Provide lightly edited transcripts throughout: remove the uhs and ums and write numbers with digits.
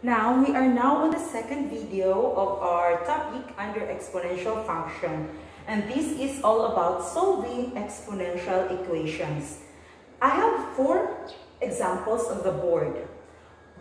Now, we are now on the second video of our topic under exponential function. And this is all about solving exponential equations. I have 4 examples on the board.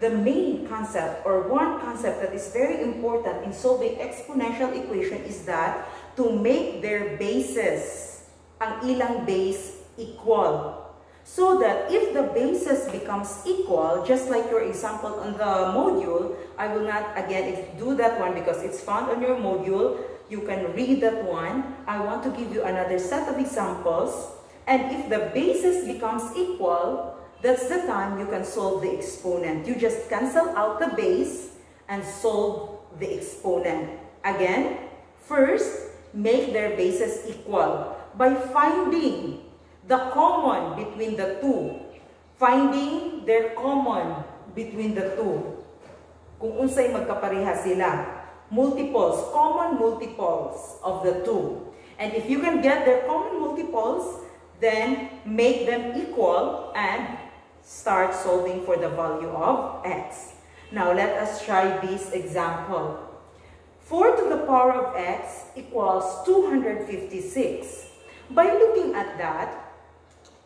The main concept or one concept that is very important in solving exponential equation is that to make their bases, ang ilang base equal. So that if the bases becomes equal, just like your example on the module, I will not again do that one because it's found on your module. You can read that one. I want to give you another set of examples. And if the bases becomes equal, that's the time you can solve the exponent. You just cancel out the base and solve the exponent. Again, first, make their bases equal by finding the common between the two. Finding their common between the two. Kung unsay magkapareha sila. Multiples, common multiples of the two. And if you can get their common multiples, then make them equal and start solving for the value of x. Now let us try this example. 4 to the power of x equals 256. By looking at that,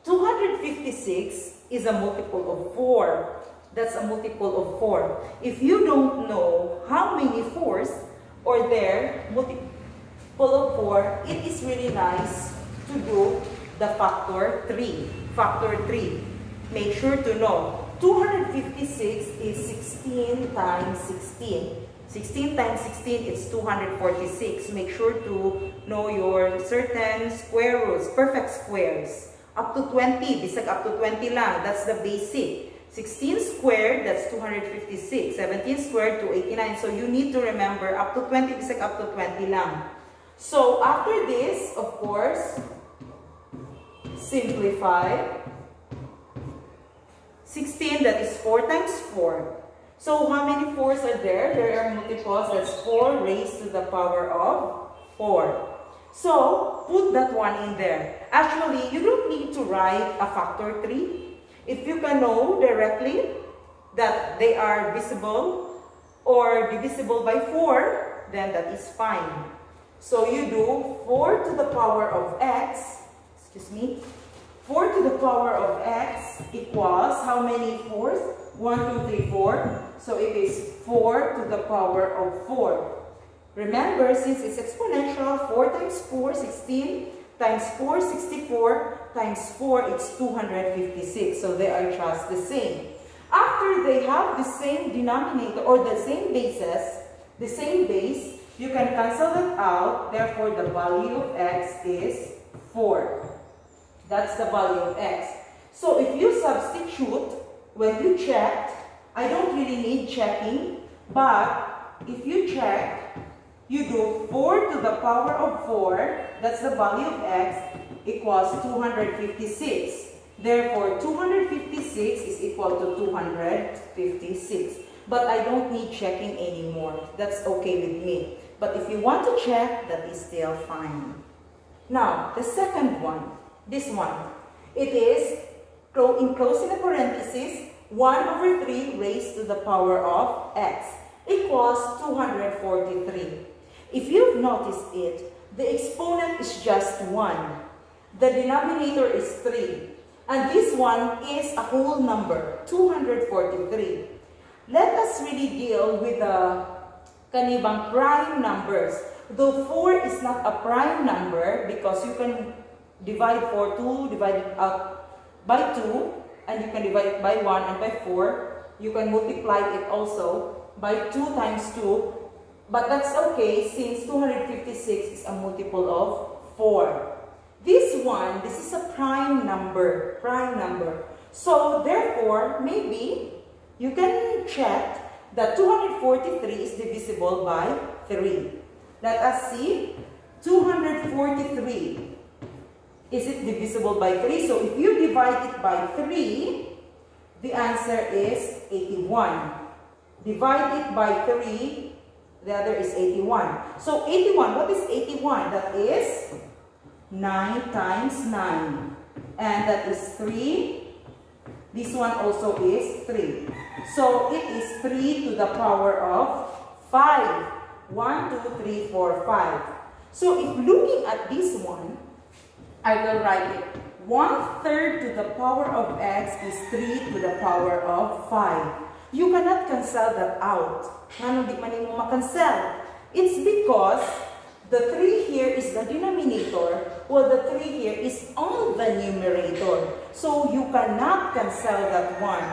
256 is a multiple of 4. That's a multiple of 4. If you don't know how many 4s or their multiple of 4, it is really nice to do the factor 3. Factor 3. Make sure to know 256 is 16 times 16. 16 times 16 is 246. Make sure to know your certain square roots, perfect squares. Up to 20, bisag up to 20 lang, that's the basic. 16 squared, that's 256. 17 squared, 289. So you need to remember, up to 20, bisag up to 20 lang. So after this, of course, simplify. 16, that is 4 times 4. So how many 4s are there? There are multiples, that's 4 raised to the power of 4. So, put that one in there. Actually, you don't need to write a factor 3. If you can know directly that they are divisible or divisible by 4, then that is fine. So, you do 4 to the power of x, 4 to the power of x equals how many 4s? 1, 2, 3, 4. So, it is 4 to the power of 4. Remember, since it's exponential, 4 times 4, 16, times 4, 64, times 4, it's 256. So they are just the same. After they have the same denominator or the same bases, the same base, you can cancel it out. Therefore, the value of x is 4. That's the value of x. So if you substitute, when you checked, I don't really need checking, but if you check, you do 4 to the power of 4, that's the value of x, equals 256. Therefore, 256 is equal to 256. But I don't need checking anymore. That's okay with me. But if you want to check, that is still fine. Now, the second one, this one, it is, enclosed in a parenthesis, 1 over 3 raised to the power of x equals 243. If you've noticed it, the exponent is just 1. The denominator is 3. And this one is a whole number, 243. Let us really deal with the kanibang prime numbers. Though 4 is not a prime number because you can divide 2, divide it out by 2, and you can divide it by 1 and by 4. You can multiply it also by 2 times 2. But that's okay since 256 is a multiple of 4. This one, this is a prime number. So therefore, maybe you can check that 243 is divisible by 3. Let us see. 243. Is it divisible by 3? So if you divide it by 3, the answer is 81. Divide it by 3. The other is 81. So 81, what is 81? That is 9 times 9. And that is 3 This one also is 3. So it is 3 to the power of 5. 1, 2, 3, 4, 5. So if looking at this one, I will write it. 1/3 to the power of x is 3 to the power of 5. You cannot cancel that out. Ano di man mo makancel? It's because the 3 here is the denominator, while the 3 here is on the numerator. So you cannot cancel that one.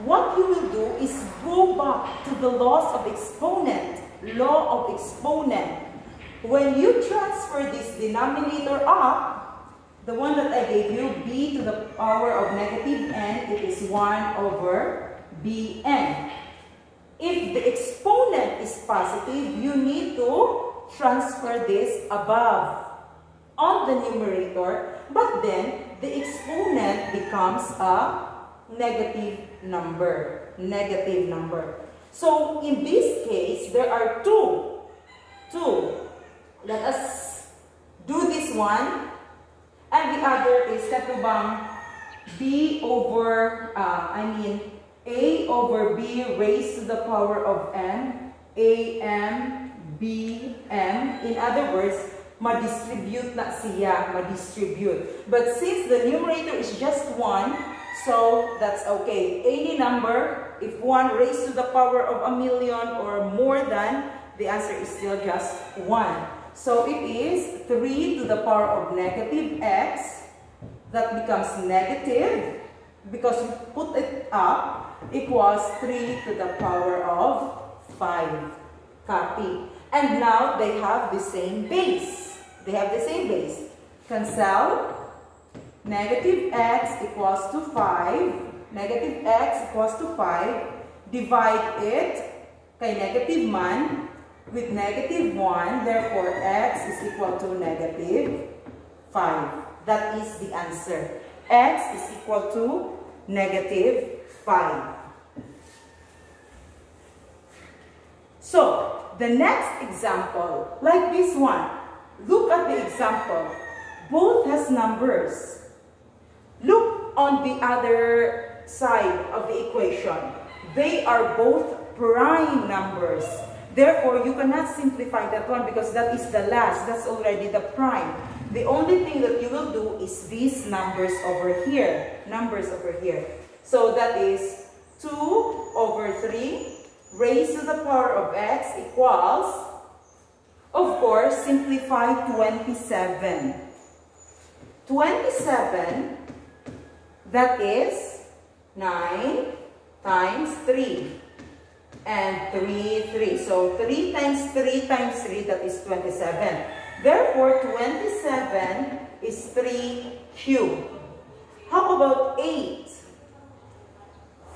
What you will do is go back to the laws of exponent, law of exponent. When you transfer this denominator up, the one that I gave you, b to the power of negative n, it is 1 over bn. If the exponent is positive, you need to transfer this above on the numerator, but then the exponent becomes a negative number. Negative number. So in this case, there are two. Let us do this one. And the other is katubang b over, a over b raised to the power of n, am, bm. In other words, ma-distribute na siya, ma-distribute. But since the numerator is just 1, so that's okay. Any number, if 1 raised to the power of 1,000,000 or more than, the answer is still just 1. So it is 3 to the power of negative x. That becomes negative because we put it up, equals 3 to the power of 5. Copy. And now they have the same base. They have the same base. Cancel. Negative x equals to 5. Negative x equals to 5. Divide it kay negative man with negative 1. Therefore, x is equal to negative 5. That is the answer. X is equal to negative 5. So, the next example, like this one, look at the example. Both has numbers. Look on the other side of the equation. They are both prime numbers. Therefore, you cannot simplify that one because that is the last. That's already the prime. The only thing that you will do is these numbers over here. Numbers over here. So that is 2 over 3 raised to the power of x equals, of course, simplify 27. 27, that is 9 times 3. And 3. So 3 times 3 times 3, that is 27. Therefore, 27 is 3 cubed. How about 8?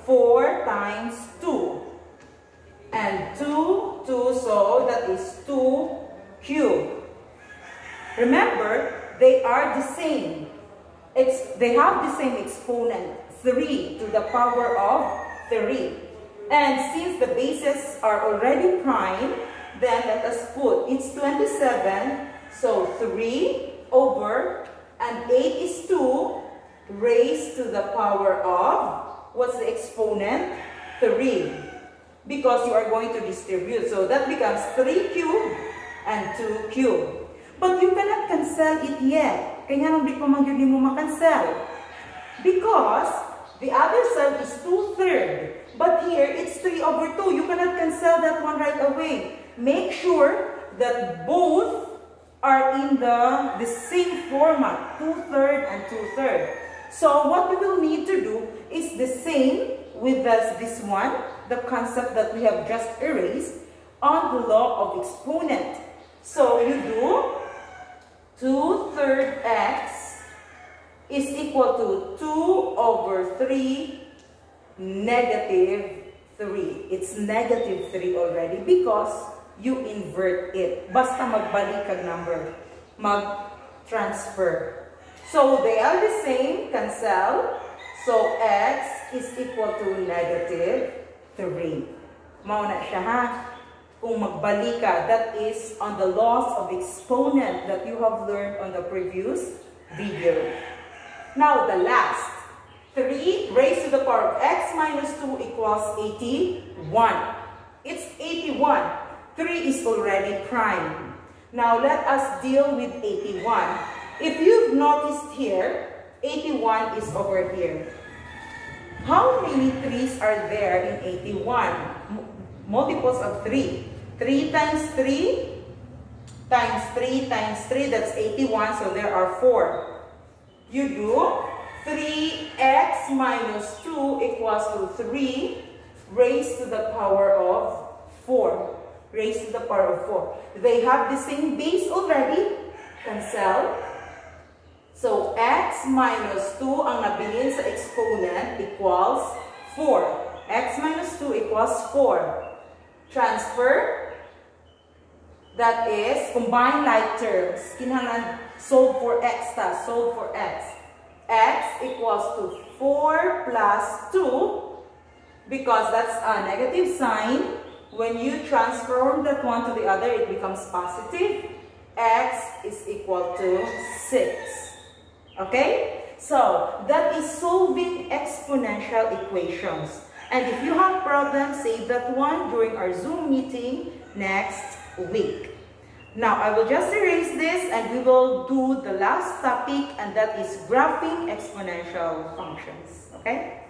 4 times 2. And 2, so that is 2 cubed. Remember, they are the same. They have the same exponent, 3 to the power of 3. And since the bases are already prime, then let us put, it's 27, so 3 over, and 8 is 2, raised to the power of, what's the exponent? 3. Because you are going to distribute. So that becomes 3 cubed and 2 cubed. But you cannot cancel it yet. Kaya nang di pa man yun mo makancel. Because the other side is 2/3. But here, it's 3 over 2. You cannot cancel that one right away. Make sure that both are in the same format, 2/3 and 2/3. So what we will need to do is the same with this one, the concept that we have just erased, on the law of exponent. So you do 2/3 x is equal to 2 over 3 negative 3. It's negative 3 already because you invert it. Basta magbalik kag number. Mag-transfer. So they are the same. Cancel. So x is equal to negative 3. Mauna siya ha. Kung magbalik ka, that is on the laws of exponent that you have learned on the previous video. Now the last. 3 raised to the power of x minus 2 equals 81. It's 81. 3 is already prime. Now let us deal with 81. If you've noticed here, 81 is over here. How many 3's are there in 81? Multiples of 3. 3 times 3 times 3 times 3, that's 81, so there are 4. You do 3x minus 2 equals to 3 raised to the power of 4. Raised to the power of 4. They have the same base already. Cancel. So, x minus 2 ang nabilin sa exponent equals 4. X minus 2 equals 4. Transfer. That is, combine like terms. Kinahanglan solve for x ta. Solve for x. X equals to 4 plus 2. Because that's a negative sign. When you transform that one to the other, it becomes positive. X is equal to 6. Okay? So, that is solving exponential equations. And if you have problems, save that one during our Zoom meeting next week. Now, I will just erase this and we will do the last topic, and that is graphing exponential functions. Okay?